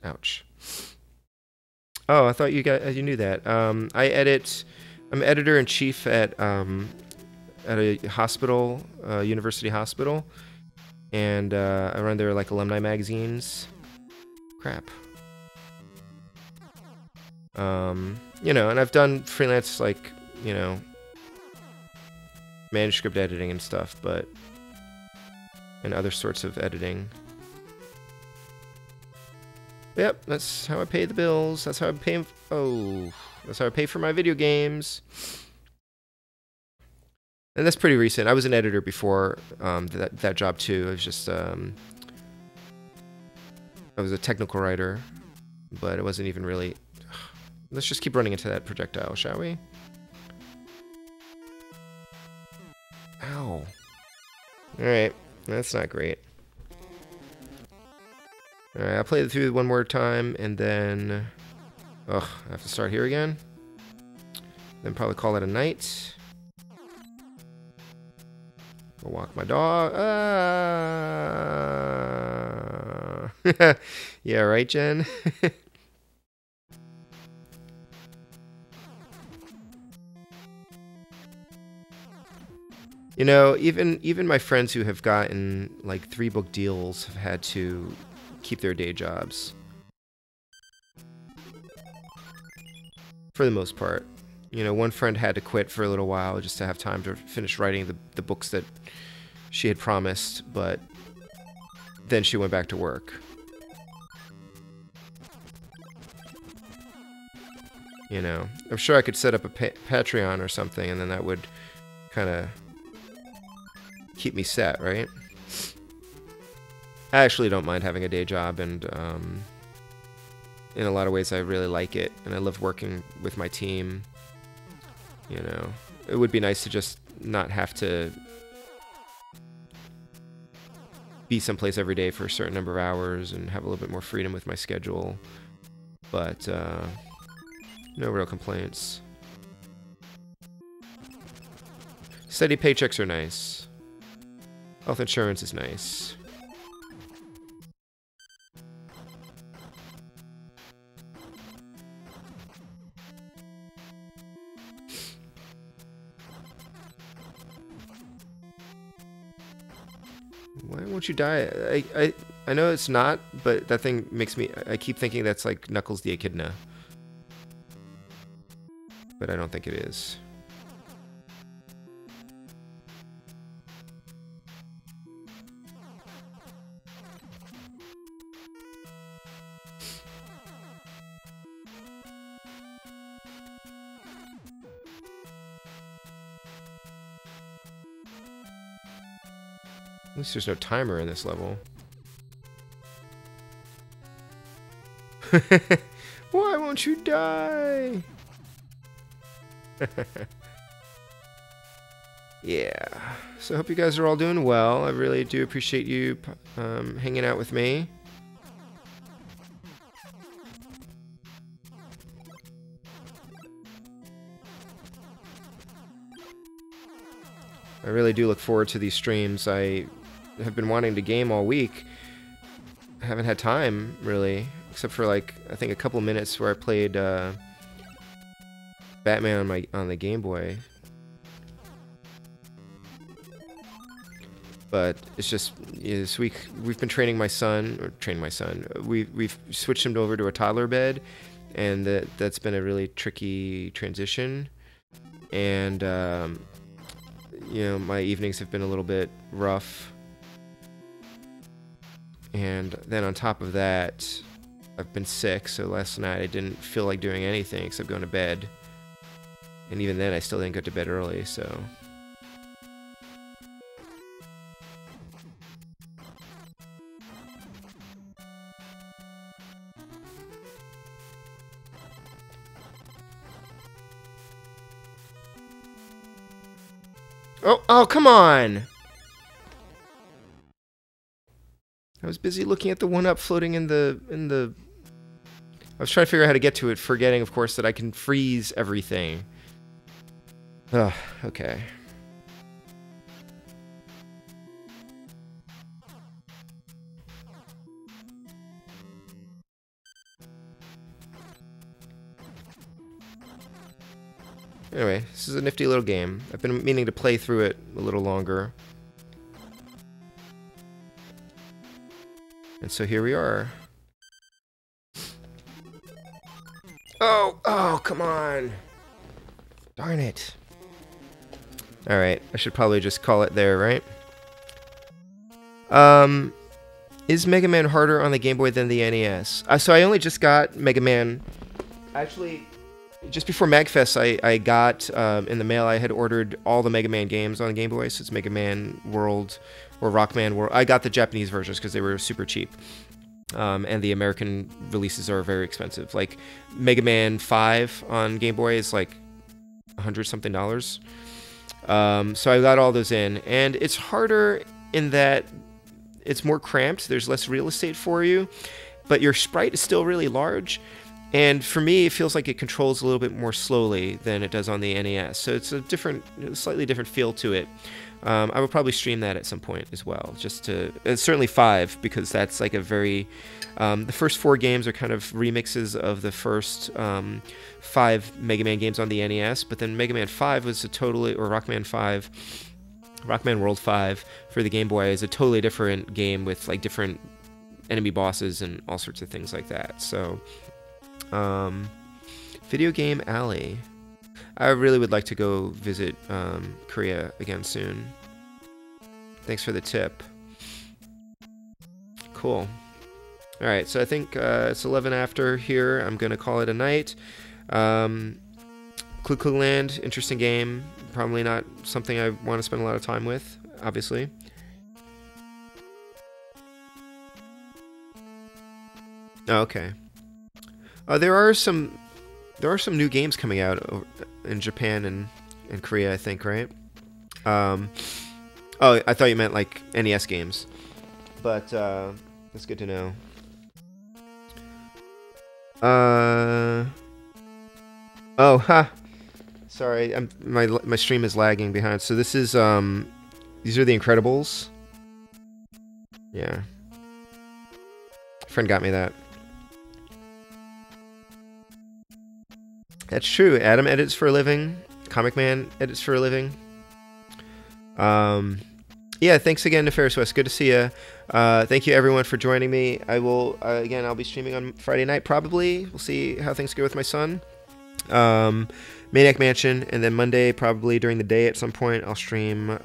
Ouch. Oh, I thought you knew that. I'm editor-in-chief at a hospital, university hospital, and I run their like alumni magazines. Crap. You know, and I've done freelance like, you know, manuscript editing and stuff, and other sorts of editing. Yep, that's how I pay the bills. That's how I pay. That's how I pay for my video games. And that's pretty recent. I was an editor before that job too. I was just I was a technical writer, but it wasn't even really. Let's just keep running into that projectile, shall we? Ow! All right, that's not great. All right, I'll play it through one more time, and then, I have to start here again. Then probably call it a night. I'll walk my dog. Yeah, right, Jen? You know, even my friends who have gotten like 3-book deals have had to keep their day jobs. For the most part. You know, one friend had to quit for a little while just to have time to finish writing the books that she had promised, but then she went back to work. You know, I'm sure I could set up a Patreon or something, and then that would kind of keep me set, right? I actually don't mind having a day job, and in a lot of ways I really like it, and I love working with my team. You know, it would be nice to just not have to be someplace every day for a certain number of hours and have a little bit more freedom with my schedule, but no real complaints. Steady paychecks are nice. Health insurance is nice. Why won't you die? I know it's not, but that thing makes me... I keep thinking that's like Knuckles the Echidna. But I don't think it is. At least there's no timer in this level. Why won't you die? Yeah. So I hope you guys are all doing well. I really do appreciate you hanging out with me. I really do look forward to these streams. I have been wanting to game all week. I haven't had time, really, except for, like, I think a couple minutes where I played Batman on the Game Boy. But it's just, this week we've been training my son. We've switched him over to a toddler bed, and that's been a really tricky transition. And you know, my evenings have been a little bit rough. And then on top of that, I've been sick, so last night I didn't feel like doing anything except going to bed. And even then I still didn't go to bed early, so... Oh, come on! I was busy looking at the 1-up floating in the... I was trying to figure out how to get to it, forgetting, of course, that I can freeze everything. Ugh, okay. Anyway, this is a nifty little game. I've been meaning to play through it a little longer. And so here we are. Oh, come on. Darn it. Alright, I should probably just call it there, right? Is Mega Man harder on the Game Boy than the NES? So I only just got Mega Man... Actually, just before MagFest, I got in the mail, I had ordered all the Mega Man games on the Game Boy, so it's Mega Man World or Rockman World. I got the Japanese versions because they were super cheap. And the American releases are very expensive. Like, Mega Man 5 on Game Boy is like $100-something. So I got all those in. And it's harder in that it's more cramped. There's less real estate for you. But your sprite is still really large. And for me, it feels like it controls a little bit more slowly than it does on the NES. So it's a slightly different feel to it. I would probably stream that at some point as well, just to... certainly 5, because that's like a very... the first 4 games are kind of remixes of the first 5 Mega Man games on the NES, but then Mega Man 5 was a totally... or Rockman 5... Rockman World 5 for the Game Boy is a totally different game with like different enemy bosses and all sorts of things like that. So... Video Game Alley. I really would like to go visit Korea again soon. Thanks for the tip. Cool. Alright, so I think it's 11 after here. I'm going to call it a night. CLU Land, interesting game. Probably not something I want to spend a lot of time with. obviously. Oh, okay. There are some new games coming out in Japan and Korea, I think, right? Oh, I thought you meant like NES games, but that's good to know. Oh, ha. Sorry, my stream is lagging behind. So this is these are the Incredibles. Yeah. Friend got me that. That's true. Adam edits for a living. Comic Man edits for a living. Yeah, thanks again to Ferris West. Good to see you. Thank you everyone for joining me. I will again. I'll be streaming on Friday night probably. We'll see how things go with my son. Maniac Mansion, and then Monday probably during the day at some point I'll stream.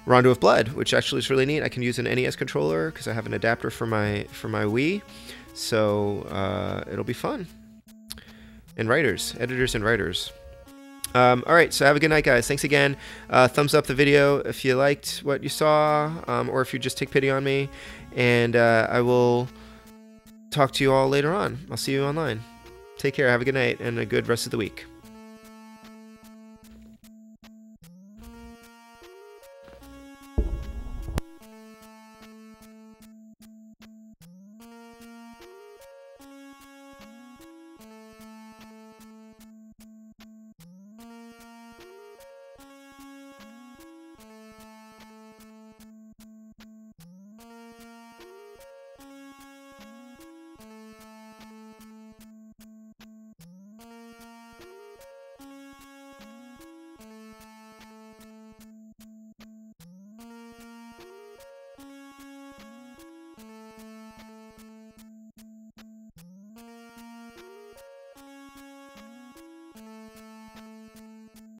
Rondo of Blood, which actually is really neat. I can use an NES controller because I have an adapter for my Wii, so it'll be fun. And editors and writers. All right, so have a good night, guys. Thanks again. Thumbs up the video if you liked what you saw, or if you just take pity on me. And I will talk to you all later on. I'll see you online. Take care. Have a good night and a good rest of the week.